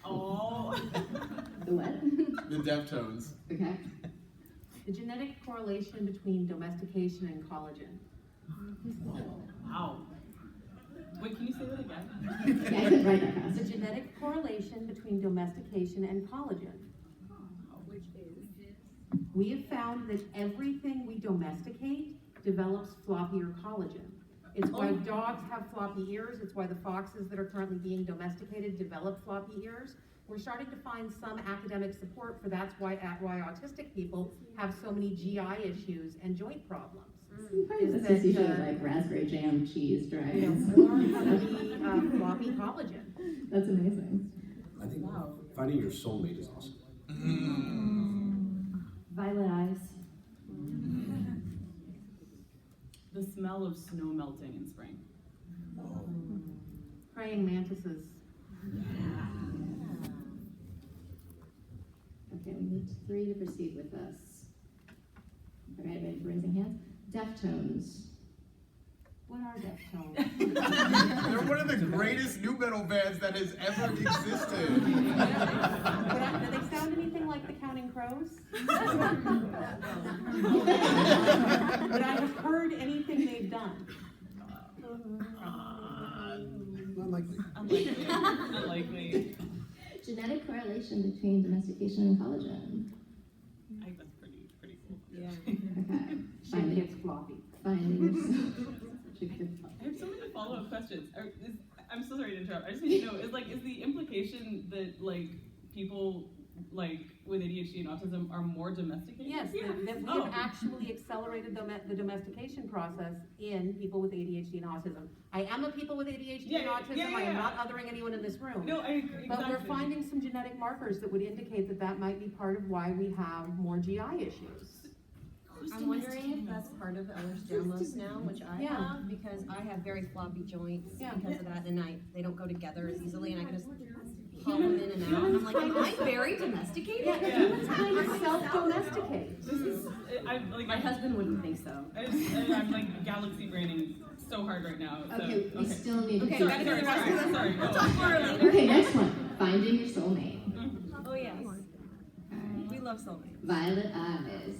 Oh. The what? The Deftones. Okay. The genetic correlation between domestication and collagen. Wow. Wait, can you say that again? Yeah, I couldn't write that fast. The genetic correlation between domestication and collagen. Which is? We have found that everything we domesticate develops floppier collagen. It's why dogs have floppy ears. It's why the foxes that are currently being domesticated develop floppy ears. We're starting to find some academic support for that's why autistic people have so many GI issues and joint problems. This is usually like raspberry jam, cheese, dry. More heavy, floppy collagen. That's amazing. I think finding your soulmate is awesome. Violet eyes. The smell of snow melting in spring. Praying mantises. Okay, we need 3 to proceed with this. All right, ready for raising hands? Deftones. What are deftones? They're one of the greatest new metal bands that has ever existed. Do they sound anything like the Counting Crows? But I have heard anything they've done. Unlikely. Unlikely. Genetic correlation between domestication and collagen. I think that's pretty cool. Yeah. Okay. Shit gets floppy. Finding I have so many follow-up questions. I'm so sorry to interrupt. I just need to know, is the implication that like people like with ADHD and autism are more domesticated? Yes, that we have actually accelerated the domestication process in people with ADHD and autism. I am a people with ADHD and autism. I am not othering anyone in this room. No, exactly. But we're finding some genetic markers that would indicate that that might be part of why we have more GI issues. I'm wondering if that's part of Ehlers-Danlos now, which I have, because I have very floppy joints because of that, and they don't go together as easily, and I can just haul them in and out. And I'm like, am I very domesticated? Humans kind of self-domesticate. My husband wouldn't think so. I'm like galaxy braining so hard right now. So, okay, we still need to sorry. We'll talk more later. Okay, next one. Finding your soulmate. Oh yes. We love soulmates. Violet eyes.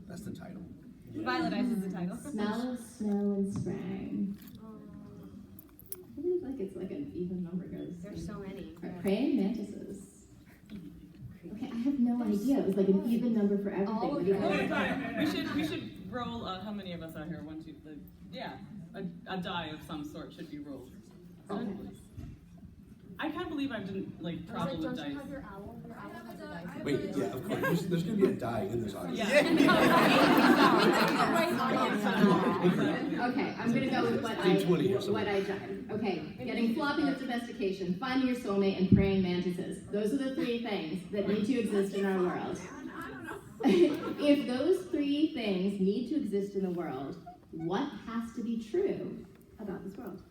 That's the title. Violet eyes is the title. Smell of snow in spring. I feel like it's like an even number goes. There's so many. Praying mantises. Okay, I have no idea. It was like an even number for everything. All What of do you them. think? We should roll. How many of us are here? 1, 2, 3. Yeah, a die of some sort should be rolled. Okay. I can't believe I didn't like travel with dice. Your owl has a dice. Wait, yeah, of course. There's going to be a die in this audience. Yeah. Okay, I'm gonna go with what I died. Okay, getting floppy with domestication, finding your soulmate, and praying mantises. Those are the 3 things that need to exist in our world. If those 3 things need to exist in the world, what has to be true about this world?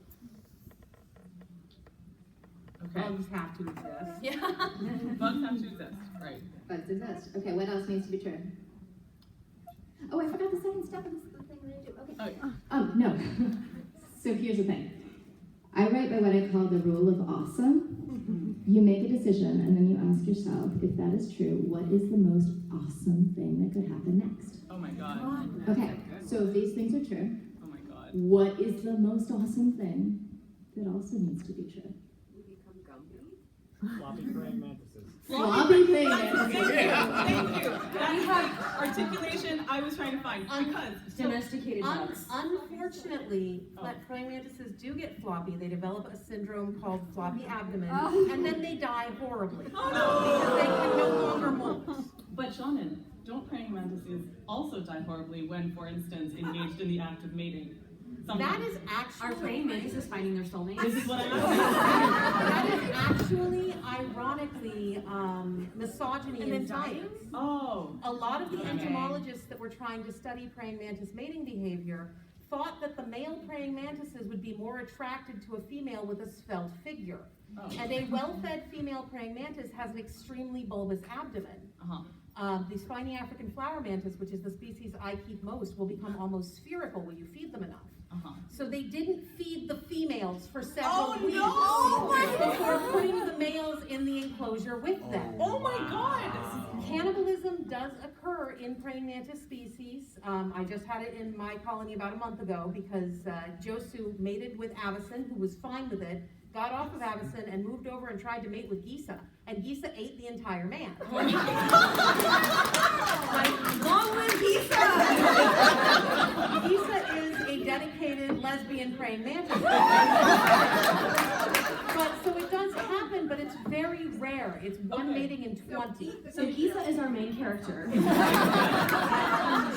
Okay. Bugs have to exist. Yeah. Bugs have to exist, right? Bugs exist. Okay, what else needs to be true? Oh, I forgot the second step of the thing that I do. Okay. No. So here's the thing. I write by what I call the rule of awesome. You make a decision and then you ask yourself, if that is true, what is the most awesome thing that could happen next? Oh my god. Okay, so if these things are true, Oh my god. what is the most awesome thing that also needs to be true? We become Gumby. Floppy praying mantises. Floppy thing. Thank you. We have articulation I was trying to find because Domesticated bugs. Unfortunately, praying mantises do get floppy. They develop a syndrome called floppy abdomen, and then they die horribly because they can no longer molt. But Seanan, don't praying mantises also die horribly when, for instance, engaged in the act of mating? That is actually Are praying mantises finding their soulmate? This is what I'm that is actually, ironically, misogyny in science. Oh. A lot of the entomologists that were trying to study praying mantis mating behavior thought that the male praying mantises would be more attracted to a female with a svelte figure. Oh. And a well-fed female praying mantis has an extremely bulbous abdomen. The spiny African flower mantis, which is the species I keep most, will become almost spherical when you feed them enough. So they didn't feed the females for several weeks before putting the males in the enclosure with them. Oh my god! Cannibalism does occur in praying mantis species. I just had it in my colony about a month ago because Josu mated with Avicen, who was fine with it, got off of Avicen and moved over and tried to mate with Gisa, and Gisa ate the entire man. Like, long live Gisa! Gisa is a dedicated lesbian praying mantis. But so it does happen, but it's very rare. It's one mating in 20. So Gisa is our main character.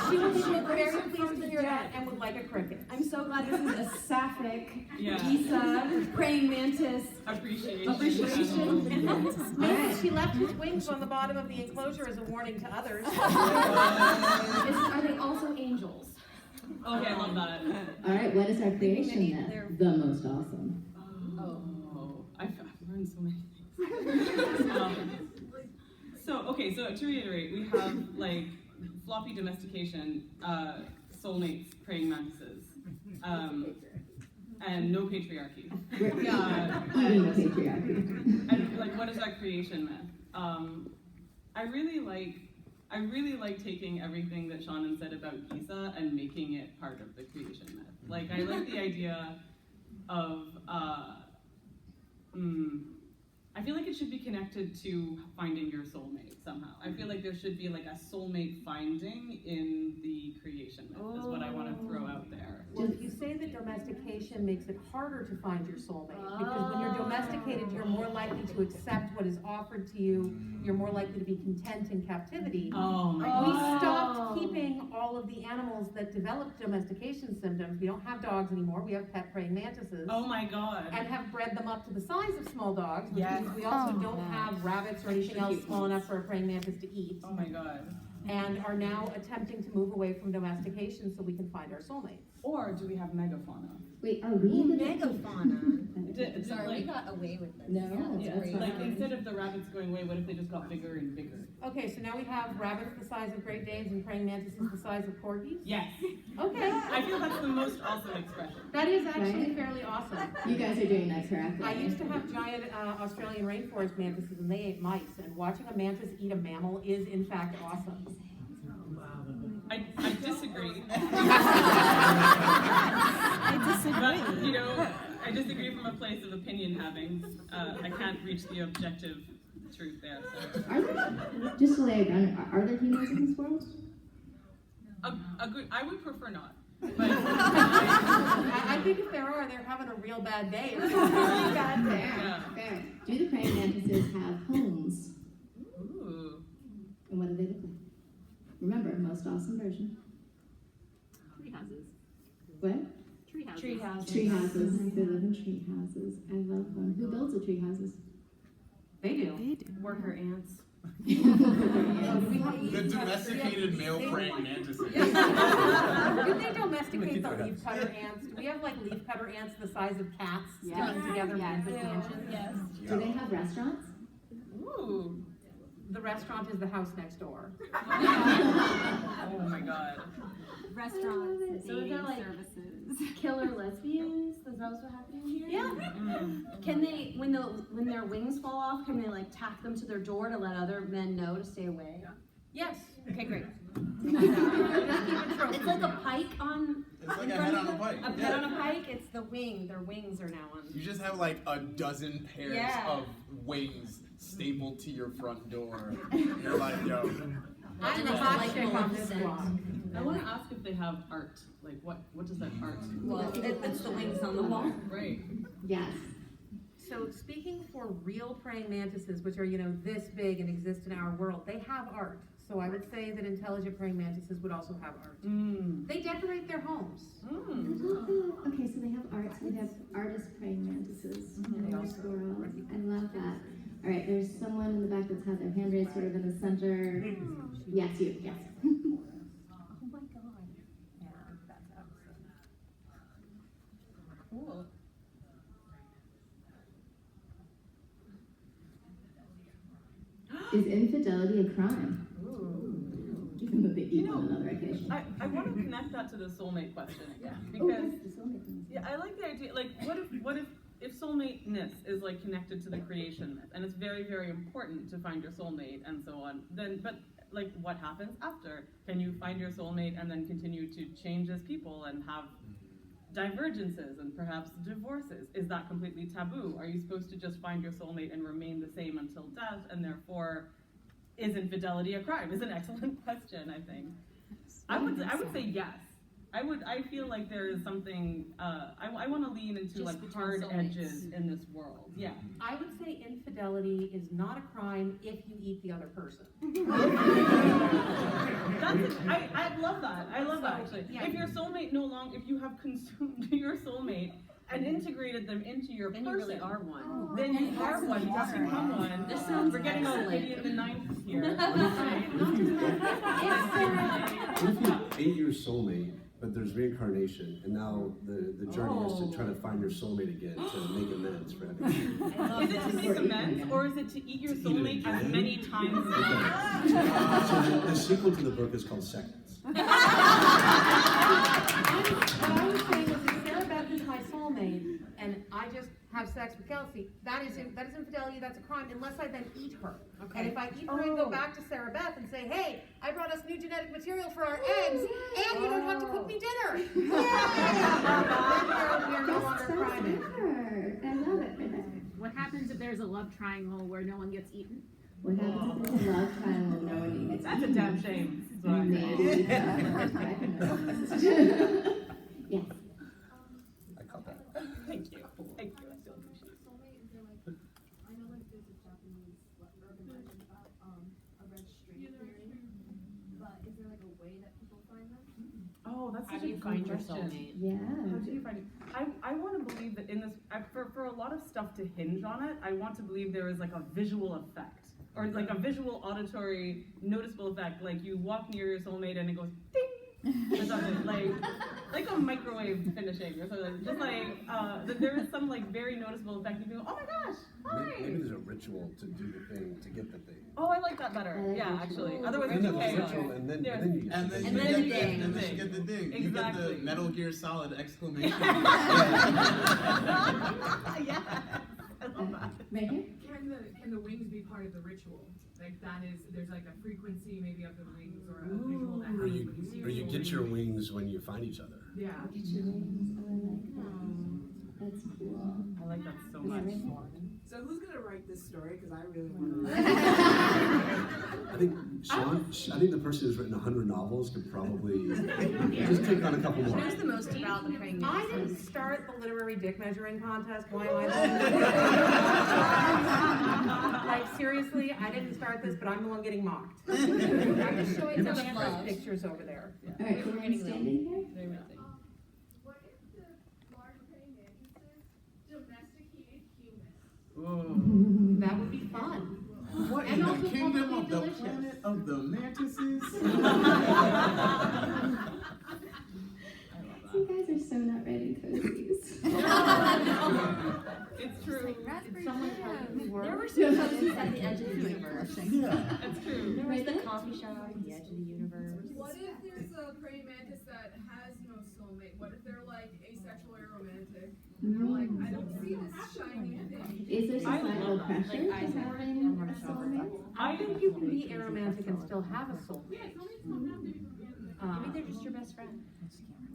She would be very pleased to hear that and would like a cricket. I'm so glad this is a sapphic Yeah. Gisa praying mantis appreciation. Maybe she left his wings on the bottom of the enclosure as a warning to others. Are they also angels? Okay, I love that. All right, what is our creation myth? The most awesome. I've learned so many things. So to reiterate, we have like floppy domestication, soulmates, praying mantises, and no patriarchy. Eating the patriarchy. And like, what is our creation myth? I really like taking everything that Seanan said about Gisa and making it part of the creation myth. Like, I like the idea of, I feel like it should be connected to finding your soulmate somehow. I feel like there should be like a soulmate finding in the creation myth, is what I want to throw out there. Well, if you say that domestication makes it harder to find your soulmate, because when you're domesticated, you're more likely to accept what is offered to you, you're more likely to be content in captivity. Oh my We God. stopped keeping all of the animals that developed domestication symptoms. We don't have dogs anymore, we have pet praying mantises. Oh my God. And have bred them up to the size of small dogs, which Yes. means we also don't have rabbits or anything else small enough for a praying mantis to eat. Oh my God. And are now attempting to move away from domestication so we can find our soulmates. Or do we have megafauna? Wait, are we the Megafauna. Sorry, we got away with this. No, Yeah, that's Like, fine. instead of the rabbits going away, what if they just got bigger and bigger? Okay, so now we have rabbits the size of Great Danes and praying mantises the size of corgis? Yes. Okay. I feel that's the most awesome expression. That is actually Right? fairly awesome. You guys are doing that correctly. I used to have giant Australian rainforest mantises and they ate mice, and watching a mantis eat a mammal is in fact awesome. I disagree. I disagree. But, you know, I disagree from a place of opinion having. I can't reach the objective truth there. So. Are there, just to lay it down, are there humans in this world? I would prefer not. But I think if there are, they're having a real bad day. It's a really bad day. Fair. Do the praying mantises have homes? Ooh. And what do they look like? Remember, most awesome version. Tree houses. What? Tree houses. Tree houses. Tree houses. They live in tree houses. I love them. Who builds the tree houses? They do. They do. Worker ants. The domesticated male praying mantises. Did they domesticate the leafcutter ants? Do we have like leafcutter ants the size of cats sticking together mantis mansions? Yes. Do they have restaurants? Ooh. The restaurant is the house next door. Oh my God. Restaurants, So is dating that like services. killer lesbians? Is that what's happening here? Yeah. Can they, when their wings fall off, can they like tack them to their door to let other men know to stay away? Yes. Okay, great. It's It's like a pike on. It's like in a front head of on a pike. A head on a pike. It's the wing. Their wings are now on. You just have like a dozen pairs Yeah. of wings stapled to your front door. You're like, yo. I'm the hot chick on this block. I want to ask if they have art. Like, what does that art? Well, it's the wings on the wall. Right. Yes. So speaking for real praying mantises, which are, this big and exist in our world, they have art. So I would say that intelligent praying mantises would also have art. They decorate their homes. Okay, so they have art. So they have artist praying mantises in this world. I love that. All right, there's someone in the back that's had their hand raised sort of in the center. Yes, you. Yes. Oh my god. Yeah, that's awesome. Cool. Is infidelity a crime? Given that they eat on another occasion. I want to connect that to the soulmate question again because yeah, I like the idea. Like, what if soulmate-ness is like connected to the creation myth, and it's very, very important to find your soulmate and so on. Then, but like what happens after? Can you find your soulmate and then continue to change as people and have divergences and perhaps divorces? Is that completely taboo? Are you supposed to just find your soulmate and remain the same until death, and therefore is infidelity a crime? Is an excellent question, I think. I would say yes. I feel like there is something, I want to lean into like hard edges in this world. Yeah. I would say infidelity is not a crime if you eat the other person. I love that. I love that actually. Yeah. If your soulmate if you have consumed your soulmate and integrated them into your person, you really are one. Then you are one. You just become one. This sounds We're getting all pretty in the 90s here. What if you ate your soulmate, but there's reincarnation, and now the journey is to try to find your soulmate again to make amends for everything? Is it to make amends, or is it to eat your soulmate as many times as So the sequel to the book is called Seconds. What I was saying was, if Sarah Beth is my soulmate, and I just have sex with Kelsey, that is infidelity, that's a crime, unless I then eat her. Okay. And if I eat her and go back to Sarah Beth and say, hey, I brought us new genetic material for our eggs, and you don't have to cook me dinner. Then we are no longer criming. I love it for that. What happens if there's a love triangle where no one gets eaten? What happens if there's a love triangle no one eats? That's a damn shame. Maybe. Yes. I caught that. Thank you. Thank you. I still appreciate it. Soulmate, is there like, I know like there's a Japanese urban legend about a red string theory, but is there like a way that people find them? Oh, that's How such do a you good find your question. soulmate? Yeah. How do you find it? I want to believe that in this, for a lot of stuff to hinge on it, I want to believe there is like a visual effect, or like a visual, auditory, noticeable effect. Like you walk near your soulmate and it goes ding, or something like a microwave finishing or something. Just like that there is some like very noticeable effect. You go, oh my gosh, hi. Maybe there's a ritual to do the thing to get the thing. Oh, I like that better. Yeah, actually. Otherwise, And it's then okay. ritual, and then you get And the then thing. you then get the ding. and then you get the ding. You get the Metal Gear Solid exclamation. Yes. I love that. Megan? Can the wings be part of the ritual? Like there's like a frequency maybe of the wings or a visual that Or happens when you see or you get your wings when you find each other. Yeah. Get your wings. I like that. That's cool. I like that so much. So who's gonna write this story? Because I really want to. I think I think the person who's written 100 novels could probably just take on a couple more. Who knows the most about the praying I mantis? didn't start the literary dick measuring contest. Why am I? Like seriously, I didn't start this, but I'm the one getting mocked. I'm just showing some of pictures over there. All right, we're standing here. What if the large praying mantises domesticated humans? Ooh. That would be fun. What And in also the kingdom probably of the delicious. planet of the mantises? You guys are so not writing cozies. It's true. There were some cozies at the edge of the universe. Yeah. It's true. There was the coffee shop at the edge of the universe. What if there's a praying mantis that has no soulmate? What if they're like asexual or romantic? And they're like, I don't see this shiny thing. Is there I societal love that. pressure to having a soulmate? I think you can be aromantic and still have a soulmate. Maybe they're just your best friend.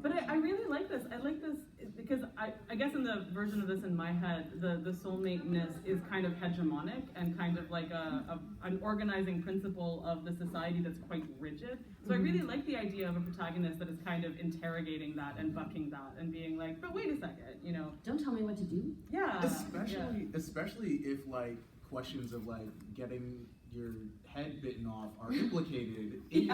But I really like this. I like this because I guess in the version of this in my head, the soulmate-ness is kind of hegemonic and kind of like an organizing principle of the society that's quite rigid. So I really like the idea of a protagonist that is kind of interrogating that and bucking that and being like, but wait a second, you know. Don't tell me what to do. Yeah. Especially if like questions of like getting your head bitten off are implicated in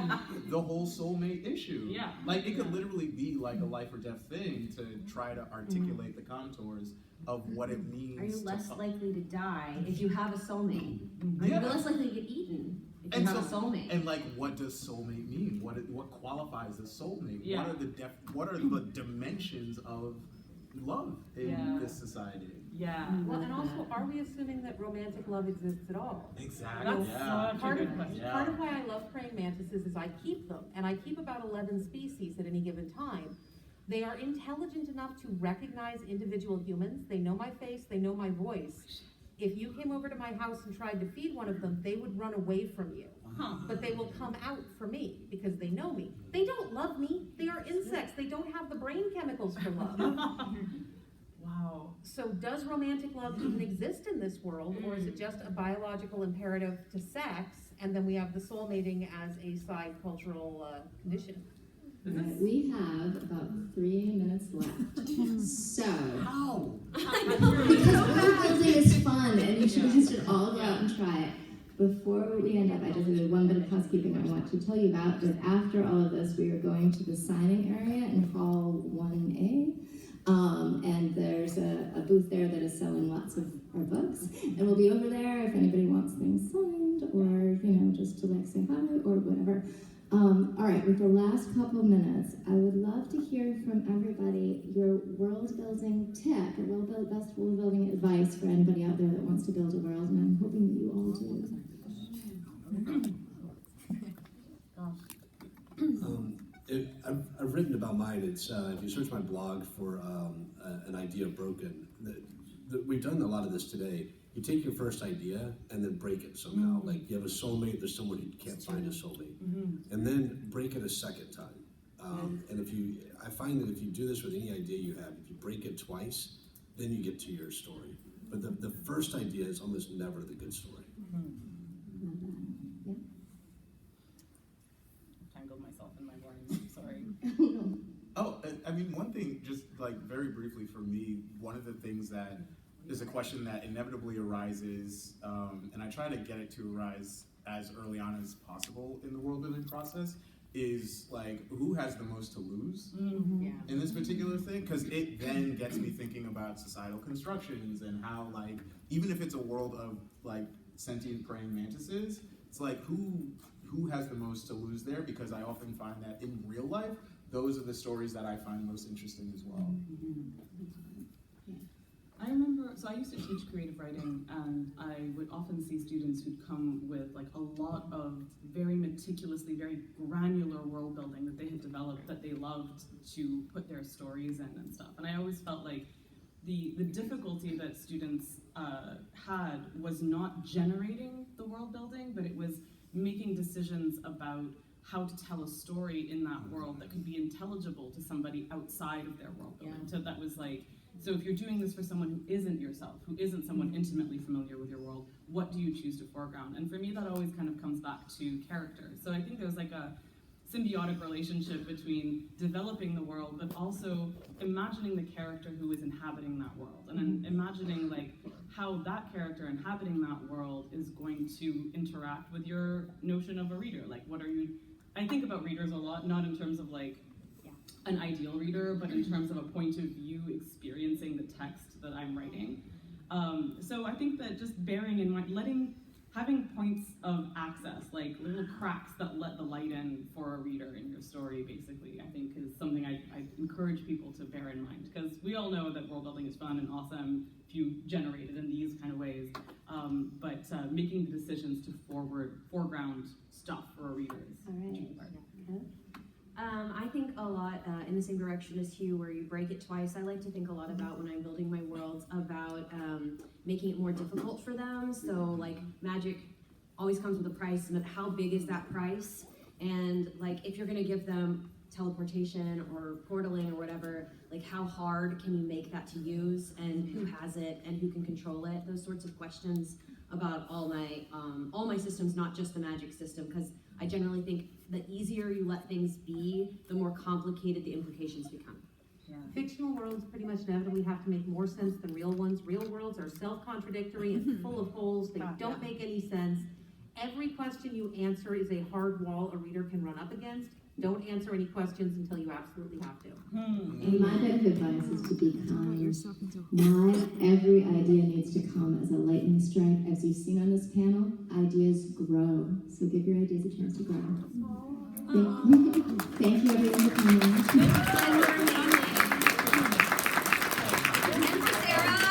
the whole soulmate issue. Yeah. Like it could literally be like a life or death thing to try to articulate the contours of what it means. Are you less likely to die if you have a soulmate? Are you Yeah. less likely to get eaten if you And have a so, soulmate? and like, what does soulmate mean? What qualifies as soulmate? Yeah. What are the dimensions of love in this society? Yeah. Well, and also, are we assuming that romantic love exists at all? Exactly. That's such a Part good of, question. part of why I love praying mantises is I keep them, and I keep about 11 species at any given time. They are intelligent enough to recognize individual humans. They know my face, they know my voice. if you came over to my house and tried to feed one of them, they would run away from you. But they will come out for me because they know me. They don't love me. They are insects. They don't have the brain chemicals for love. Wow. So does romantic love even exist in this world, or is it just a biological imperative to sex, and then we have the soulmating as a side cultural condition? Right, we have about 3 minutes left. So, How? because world building is fun, and you guys should all go out and try it. Before we end up, I just have one bit of housekeeping I want to tell you about. That after all of this, we are going to the signing area in Hall 1A. And there's a booth there that is selling lots of our books. And we'll be over there if anybody wants things signed, or, just to like say hi or whatever. All right, with the last couple minutes, I would love to hear from everybody your world building tip, or best world building advice for anybody out there that wants to build a world, and I'm hoping that you all do. I've written about mine. It's if you search my blog for an idea broken, we've done a lot of this today. You take your first idea and then break it somehow. Like you have a soulmate, there's someone who can't find a soulmate, and then break it a second time. And I find that if you do this with any idea you have, if you break it twice, then you get to your story. But the first idea is almost never the good story. Tangled myself in my brain. I'm sorry. Oh, I mean, one thing, just like very briefly for me, one of the things that is a question that inevitably arises, and I try to get it to arise as early on as possible in the world building process, is like, who has the most to lose in this particular thing? Because it then gets me thinking about societal constructions and how, like, even if it's a world of like sentient praying mantises, it's like who has the most to lose there? Because I often find that in real life, those are the stories that I find most interesting as well. I remember, so I used to teach creative writing, and I would often see students who'd come with like a lot of very meticulously, very granular world building that they had developed that they loved to put their stories in and stuff. And I always felt like the difficulty that students had was not generating the world building, but it was making decisions about how to tell a story in that world that could be intelligible to somebody outside of their world building. So that was like, so if you're doing this for someone who isn't yourself, who isn't someone intimately familiar with your world, what do you choose to foreground? And for me, that always kind of comes back to character. So I think there's like a symbiotic relationship between developing the world, but also imagining the character who is inhabiting that world, and then imagining like how that character inhabiting that world is going to interact with your notion of a reader. Like, what are you? I think about readers a lot, not in terms of like an ideal reader, but in terms of a point of view experiencing the text that I'm writing. So I think that just bearing in mind, having points of access, like little cracks that let the light in for a reader in your story, basically, I think is something I encourage people to bear in mind. Because we all know that world building is fun and awesome if you generate it in these kind of ways, but making the decisions to foreground stuff for a reader is a tricky part. I think a lot in the same direction as Hugh, where you break it twice. I like to think a lot about, when I'm building my worlds, about making it more difficult for them. So like magic always comes with a price, and how big is that price? And like if you're gonna give them teleportation or portaling or whatever, like how hard can you make that to use, and who has it and who can control it? Those sorts of questions about all my systems, not just the magic system, because I generally think the easier you let things be, the more complicated the implications become. Yeah. Fictional worlds pretty much inevitably have to make more sense than real ones. Real worlds are self-contradictory and full of holes. They don't make any sense. Every question you answer is a hard wall a reader can run up against. Don't answer any questions until you absolutely have to. And my bit of advice is to be kind. Not every idea needs to come as a lightning strike. As you've seen on this panel, ideas grow. So give your ideas a chance to grow. Thank you everyone.